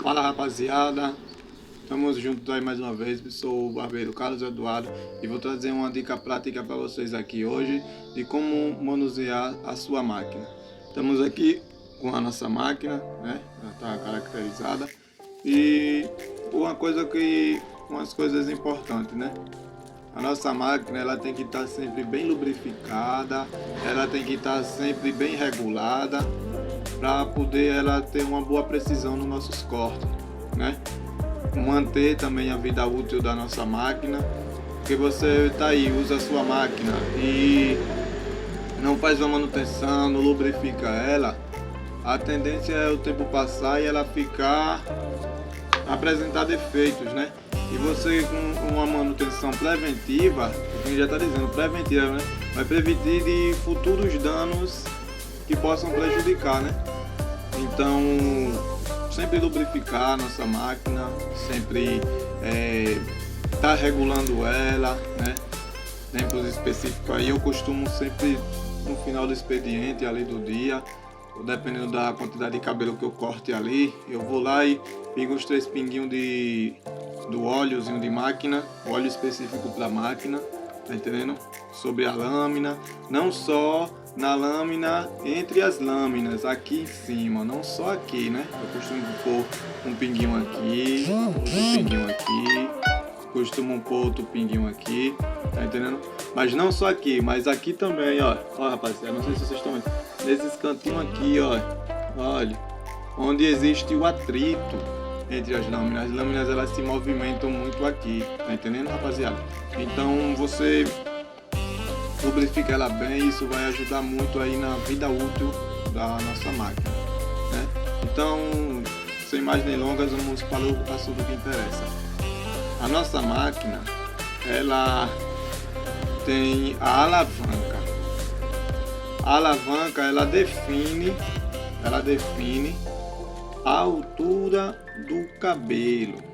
Fala rapaziada, estamos juntos aí mais uma vez. Eu sou o barbeiro Carlos Eduardo e vou trazer uma dica prática para vocês aqui hoje de como manusear a sua máquina. Estamos aqui com a nossa máquina, né? Já está caracterizada e umas coisas importantes, né? A nossa máquina ela tem que estar sempre bem lubrificada, ela tem que estar sempre bem regulada para poder ela ter uma boa precisão nos nossos cortes, né? Manter também a vida útil da nossa máquina, porque você tá aí, usa a sua máquina e não faz uma manutenção, não lubrifica ela, a tendência é o tempo passar e ela apresentar defeitos, né? E você com uma manutenção preventiva, a gente já está dizendo preventiva, né? Vai prevenir de futuros danos que possam prejudicar, né? Então, sempre lubrificar a nossa máquina, sempre tá regulando ela, né? Tempos específicos aí, eu costumo sempre no final do expediente ali do dia, dependendo da quantidade de cabelo que eu corte ali, eu vou lá e pego os 3 pinguinhos do óleozinho de máquina, óleo específico para máquina, tá entendendo? Sobre a lâmina, não só na lâmina, entre as lâminas, aqui em cima, não só aqui, né? Eu costumo pôr um pinguinho aqui, outro pinguinho aqui, costumo pôr outro pinguinho aqui, tá entendendo? Mas não só aqui, mas aqui também, ó. Ó, rapaziada, não sei se vocês estão vendo. Nesses cantinhos aqui, ó. Olha, onde existe o atrito entre as lâminas elas se movimentam muito aqui, tá entendendo, rapaziada? Então você lubrifica ela bem, isso vai ajudar muito aí na vida útil da nossa máquina, né? Então, sem mais delongas, vamos para o assunto que interessa. A nossa máquina, ela tem a alavanca. A alavanca, ela define a altura do cabelo.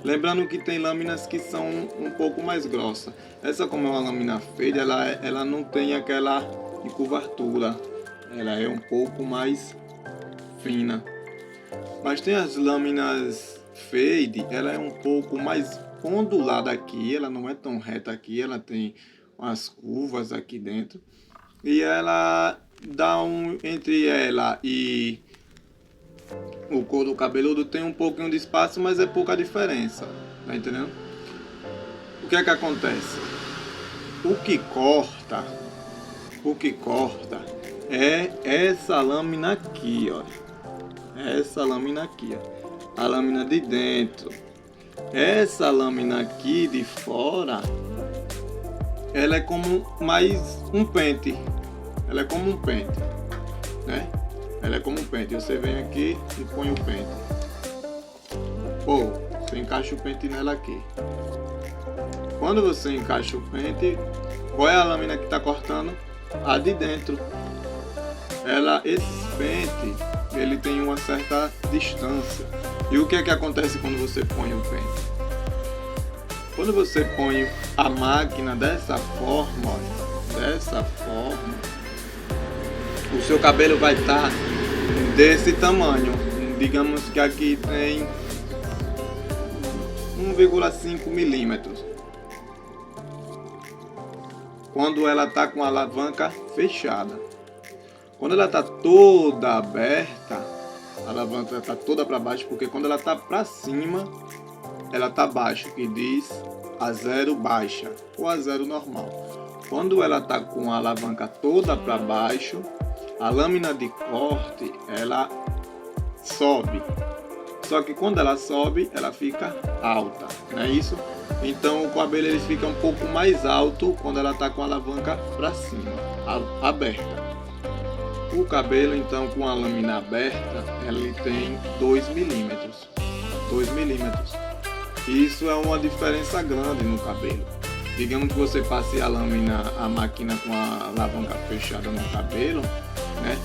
Lembrando que tem lâminas que são um pouco mais grossas. Essa, como é uma lâmina fade, ela não tem aquela curvatura. Ela é um pouco mais fina. Mas tem as lâminas fade, ela é um pouco mais ondulada aqui. Ela não é tão reta aqui, ela tem umas curvas aqui dentro. E ela dá entre ela e o couro cabeludo tem um pouquinho de espaço, mas é pouca diferença, tá entendendo? O que é que acontece? O que corta é essa lâmina aqui, ó. Essa lâmina aqui, ó. A lâmina de dentro. Essa lâmina aqui de fora, ela é como mais um pente. Ela é como um pente, né? Ela é como um pente. Você vem aqui e põe o pente. Ou você encaixa o pente nela aqui. Quando você encaixa o pente, qual é a lâmina que está cortando? A de dentro. Esse pente, ele tem uma certa distância. E o que é que acontece quando você põe o pente? Quando você põe a máquina dessa forma, o seu cabelo vai estar desse tamanho. Digamos que aqui tem 1,5 milímetros. Quando ela está com a alavanca fechada. Quando ela está toda aberta, a alavanca está toda para baixo, porque quando ela está para cima, ela está baixa, que diz a zero baixa ou a zero normal. Quando ela está com a alavanca toda para baixo, a lâmina de corte, ela sobe. Só que quando ela sobe, ela fica alta, não é isso? Então o cabelo ele fica um pouco mais alto quando ela está com a alavanca para cima, aberta. O cabelo, então, com a lâmina aberta, ele tem 2 milímetros. 2 milímetros. Isso é uma diferença grande no cabelo. Digamos que você passe a máquina com a alavanca fechada no cabelo, né?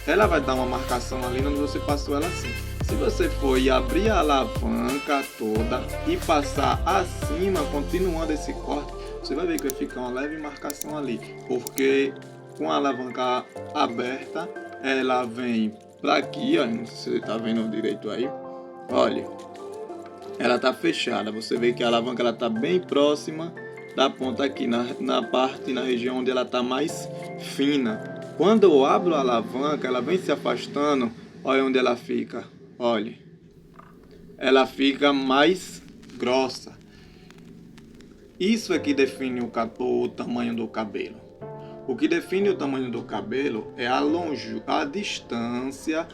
Ela vai dar uma marcação ali onde você passou ela assim. Se você for e abrir a alavanca toda e passar acima, continuando esse corte, você vai ver que vai ficar uma leve marcação ali. Porque com a alavanca aberta, ela vem para aqui, ó, não sei se você tá vendo direito aí, olha, ela tá fechada, você vê que a alavanca ela tá bem próxima da ponta aqui, na região onde ela tá mais fina. Quando eu abro a alavanca, ela vem se afastando, olha onde ela fica, olha, ela mais grossa. Isso é que define o tamanho do cabelo. O que define o tamanho do cabelo é a distância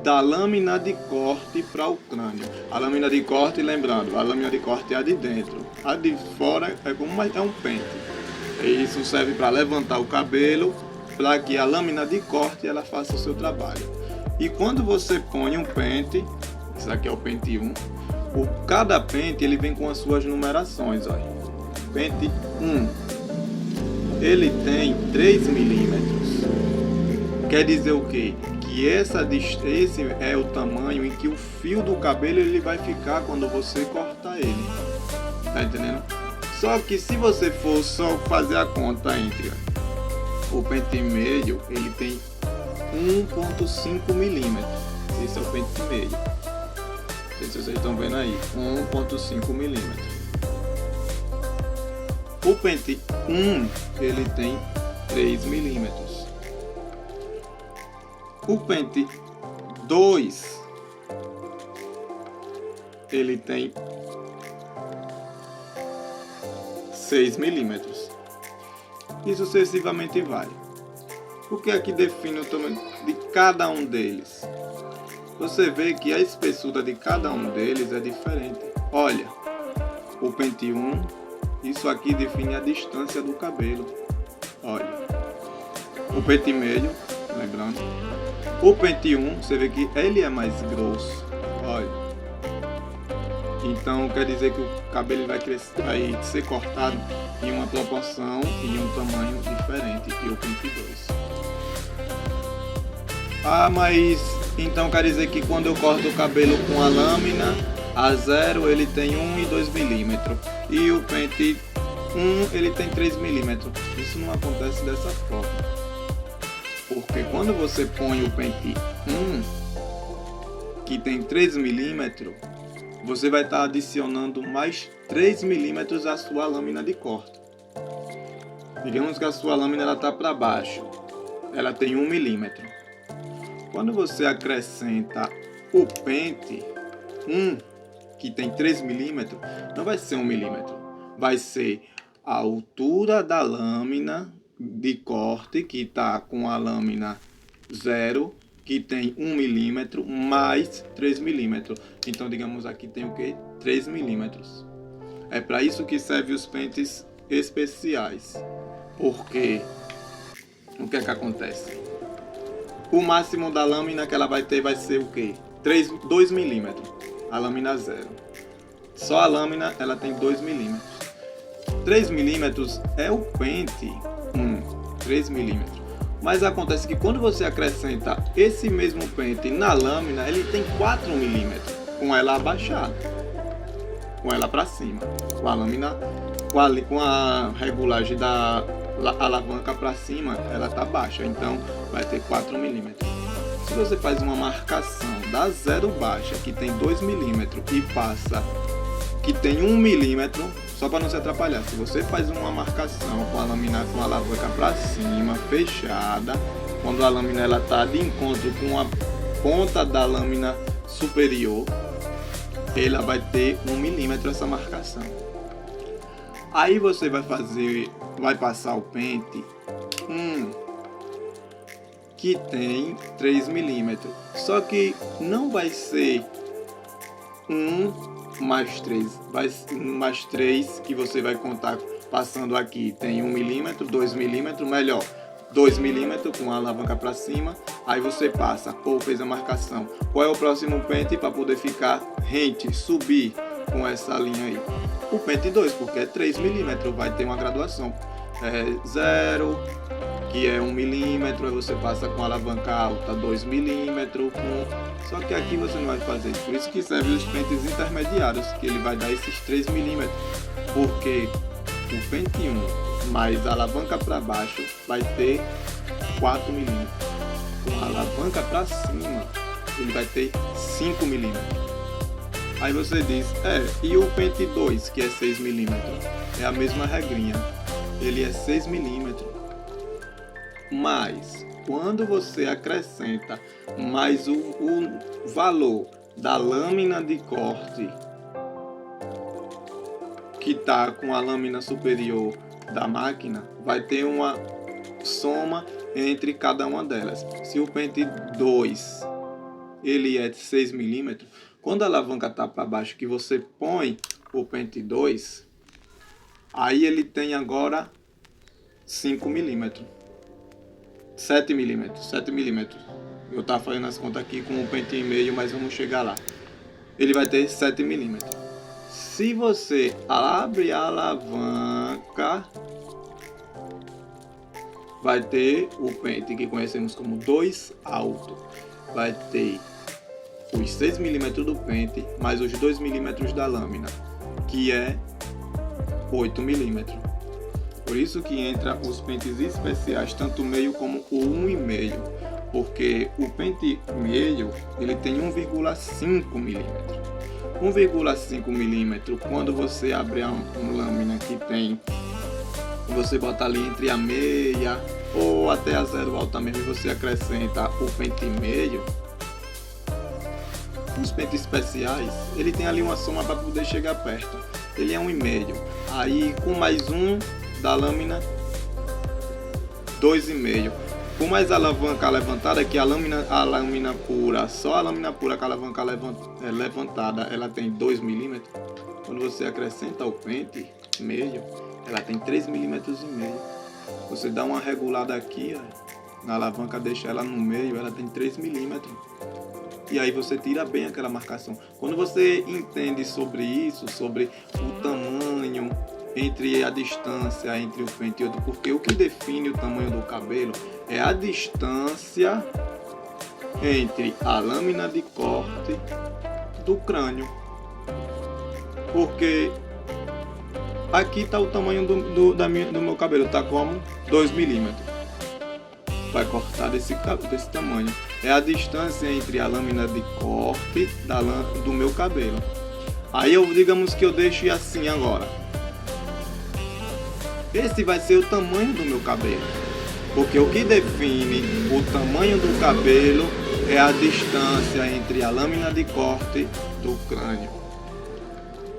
da lâmina de corte para o crânio. A lâmina de corte, lembrando, a lâmina de corte é a de dentro. A de fora é um pente. E isso serve para levantar o cabelo, para que a lâmina de corte ela faça o seu trabalho. E quando você põe um pente, isso aqui é o pente 1, cada pente ele vem com as suas numerações. Olha. Pente 1, ele tem 3 milímetros. Quer dizer o quê? Que esse é o tamanho em que o fio do cabelo ele vai ficar quando você cortar ele. Tá entendendo? Só que se você for só fazer a conta entre o pente médio, ele tem 1,5 milímetros. Esse é o pente médio. Não sei se vocês estão vendo aí. 1,5 milímetros. O pente 1, ele tem 3 milímetros. O pente 2, ele tem 6 milímetros. E sucessivamente vai. O que é que define o tamanho de cada um deles? Você vê que a espessura de cada um deles é diferente. Olha, o pente 1, isso aqui define a distância do cabelo. Olha, o pente médio, lembrando, o pente 1, você vê que ele é mais grosso. Olha, então quer dizer que o cabelo vai ser cortado em uma proporção e um tamanho diferente que o pente 2. Ah, mas então quer dizer que quando eu corto o cabelo com a lâmina a 0, ele tem 1 e 2 milímetros. E o pente 1, ele tem 3 milímetros. Isso não acontece dessa forma. Porque quando você põe o pente 1, que tem 3 milímetros, você vai estar adicionando mais 3 milímetros à sua lâmina de corte. Digamos que a sua lâmina está para baixo. Ela tem 1 milímetro. Quando você acrescenta o pente 1, que tem 3 milímetros, não vai ser 1 milímetro. Vai ser a altura da lâmina de corte, que está com a lâmina 0, que tem 1 milímetro, mais 3 milímetros. Então, digamos aqui tem o que? 3 milímetros. É para isso que servem os pentes especiais. Porque o que é que acontece? O máximo da lâmina que ela vai ter vai ser o que? 2 milímetros. A lâmina 0. Só a lâmina ela tem 2 milímetros. 3 milímetros é o pente 3 milímetros. Mas acontece que quando você acrescenta esse mesmo pente na lâmina, ele tem 4 milímetros. Com ela abaixada. Com ela para cima. Com a lâmina, com a regulagem da alavanca para cima, ela está baixa. Então vai ter 4 milímetros. Se você faz uma marcação da 0 baixa, que tem 2 milímetros, e passa que tem 1 milímetro, só para não se atrapalhar, se você faz uma marcação com a lâmina com a alavanca para cima, fechada, quando a lâmina ela está de encontro com a ponta da lâmina superior, ela vai ter 1 milímetro essa marcação. Aí você vai passar o pente que tem 3 milímetros. Só que não vai ser 1 mais 3. Mais 3 que você vai contar passando aqui. Tem 1 milímetro, 2 milímetros, melhor. 2 milímetros com a alavanca para cima. Aí você passa, fez a marcação. Qual é o próximo pente para poder ficar rente, subir com essa linha aí? O pente 2, porque é 3 milímetros, vai ter uma graduação. 0, que é 1 milímetro, aí você passa com a alavanca alta 2 milímetros, só que aqui você não vai fazer isso. Por isso que servem os pentes intermediários, que ele vai dar esses 3 milímetros, porque o pente 1 mais a alavanca para baixo vai ter 4 milímetros. com a alavanca para cima, ele vai ter 5 milímetros. Aí você diz, e o pente 2, que é 6 milímetros? É a mesma regrinha, ele é 6 milímetros. Mas, quando você acrescenta mais o valor da lâmina de corte, que está com a lâmina superior da máquina, vai ter uma soma entre cada uma delas. Se o pente 2 ele é de 6 milímetros, quando a alavanca está para baixo, que você põe o pente 2, aí ele tem agora 5 milímetros. 7 milímetros. 7 milímetros. Eu estava fazendo as contas aqui com um pente e meio, mas vamos chegar lá. Ele vai ter 7 milímetros. Se você abre a alavanca, vai ter o pente que conhecemos como 2 alto. Vai ter os 6 milímetros do pente, mais os 2 milímetros da lâmina, que é 8 milímetros. Por isso que entra os pentes especiais, tanto meio como o 1,5, porque o pente meio ele tem 1,5 milímetros. 1,5 milímetros, quando você abre uma lâmina que tem, você bota ali entre a meia ou até a 0 alta mesmo, e você acrescenta o pente meio. Os pentes especiais, ele tem ali uma soma para poder chegar perto. Ele é 1,5. Aí com mais um da lâmina, 2,5. Com mais a alavanca levantada, que a lâmina pura, só a lâmina pura com a alavanca levantada, ela tem 2 milímetros. Quando você acrescenta o pente meio, ela tem 3 milímetros e meio. Você dá uma regulada aqui, ó, na alavanca, deixa ela no meio, ela tem 3 milímetros. E aí você tira bem aquela marcação. Quando você entende sobre isso, sobre o tamanho, entre a distância entre o pente e outro, porque o que define o tamanho do cabelo é a distância entre a lâmina de corte do crânio. Porque aqui está o tamanho do meu cabelo, está como 2 milímetros. Vai cortar desse tamanho. É a distância entre a lâmina de corte do meu cabelo. Aí digamos que eu deixe assim agora. Esse vai ser o tamanho do meu cabelo. Porque o que define o tamanho do cabelo é a distância entre a lâmina de corte do crânio.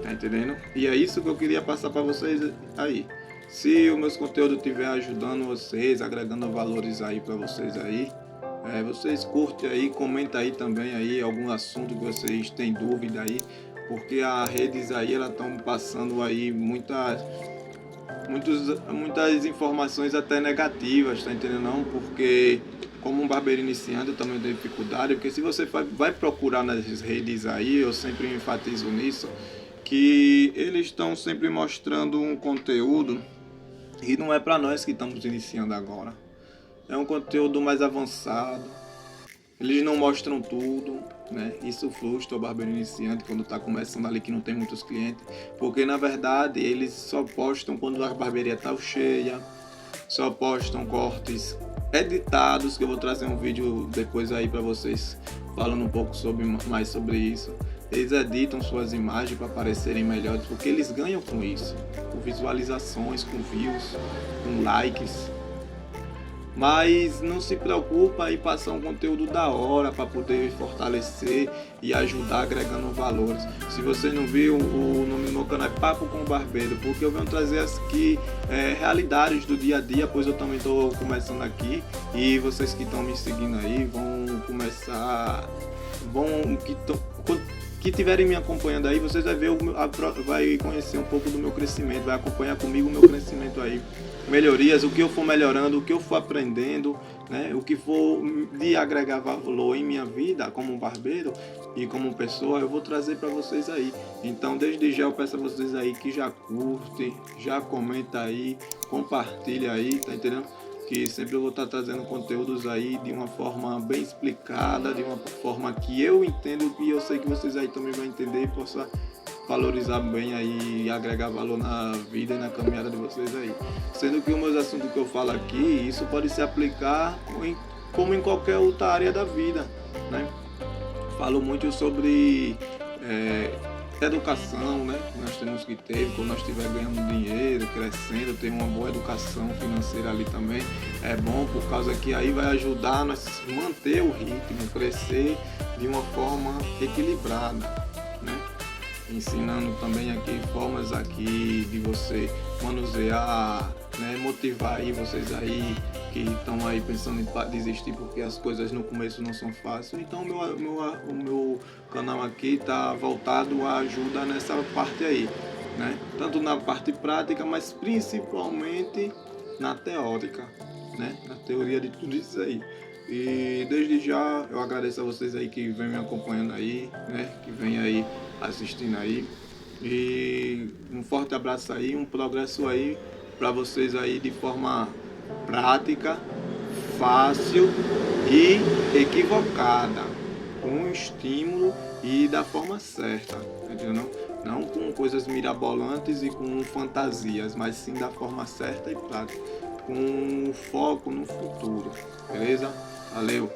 Tá entendendo? E é isso que eu queria passar para vocês aí. Se o meu conteúdo estiver ajudando vocês, agregando valores aí para vocês aí, vocês curtem aí, comenta aí também aí algum assunto que vocês têm dúvida aí, porque as redes aí elas estão passando aí muitas informações até negativas, tá entendendo não? Porque como um barbeiro iniciante eu também tenho dificuldade, porque se você vai procurar nas redes aí, eu sempre enfatizo nisso, que eles estão sempre mostrando um conteúdo e não é para nós que estamos iniciando agora. É um conteúdo mais avançado. Eles não mostram tudo, né? Isso frustra o barbeiro iniciante quando está começando ali, que não tem muitos clientes. Porque na verdade eles só postam quando a barbearia está cheia. Só postam cortes editados, que eu vou trazer um vídeo depois aí para vocês falando um pouco mais sobre isso. Eles editam suas imagens para parecerem melhores, porque eles ganham com isso, com visualizações, com views, com likes. Mas não se preocupa em passar um conteúdo da hora para poder fortalecer e ajudar agregando valores. Se você não viu, o nome do meu canal é Papo com o Barbeiro, porque eu venho trazer aqui realidades do dia a dia, pois eu também estou começando aqui e vocês que estão me seguindo aí vão começar, que estiverem me acompanhando aí, vocês vai conhecer um pouco do meu crescimento, vai acompanhar comigo o meu crescimento aí, melhorias, o que eu for melhorando, o que eu for aprendendo, né? O que for de agregar valor em minha vida como um barbeiro e como pessoa, eu vou trazer para vocês aí. Então desde já eu peço a vocês aí que já curte, já comenta aí, compartilha aí, tá entendendo? Que sempre eu vou estar trazendo conteúdos aí de uma forma bem explicada, de uma forma que eu entendo e eu sei que vocês aí também vão entender e possa valorizar bem aí e agregar valor na vida e na caminhada de vocês aí. Sendo que os meus assuntos que eu falo aqui, isso pode se aplicar como em qualquer outra área da vida, né? Falo muito sobre educação, né? Que nós temos que ter, quando nós estiver ganhando dinheiro, crescendo, ter uma boa educação financeira ali também é bom, por causa que aí vai ajudar a nós manter o ritmo, crescer de uma forma equilibrada, né? Ensinando também aqui formas aqui de você manusear, né? Motivar aí vocês aí que estão aí pensando em desistir porque as coisas no começo não são fáceis. Então o meu canal aqui está voltado a ajuda nessa parte aí, né? Tanto na parte prática, mas principalmente na teórica, né? Na teoria de tudo isso aí. E desde já eu agradeço a vocês aí que vem me acompanhando aí, né? Que vem aí assistindo aí. E um forte abraço aí, um progresso aí para vocês aí de forma prática, fácil e equivocada, com estímulo e da forma certa, entendeu? Não com coisas mirabolantes e com fantasias, mas sim da forma certa e prática, com foco no futuro, beleza? Valeu!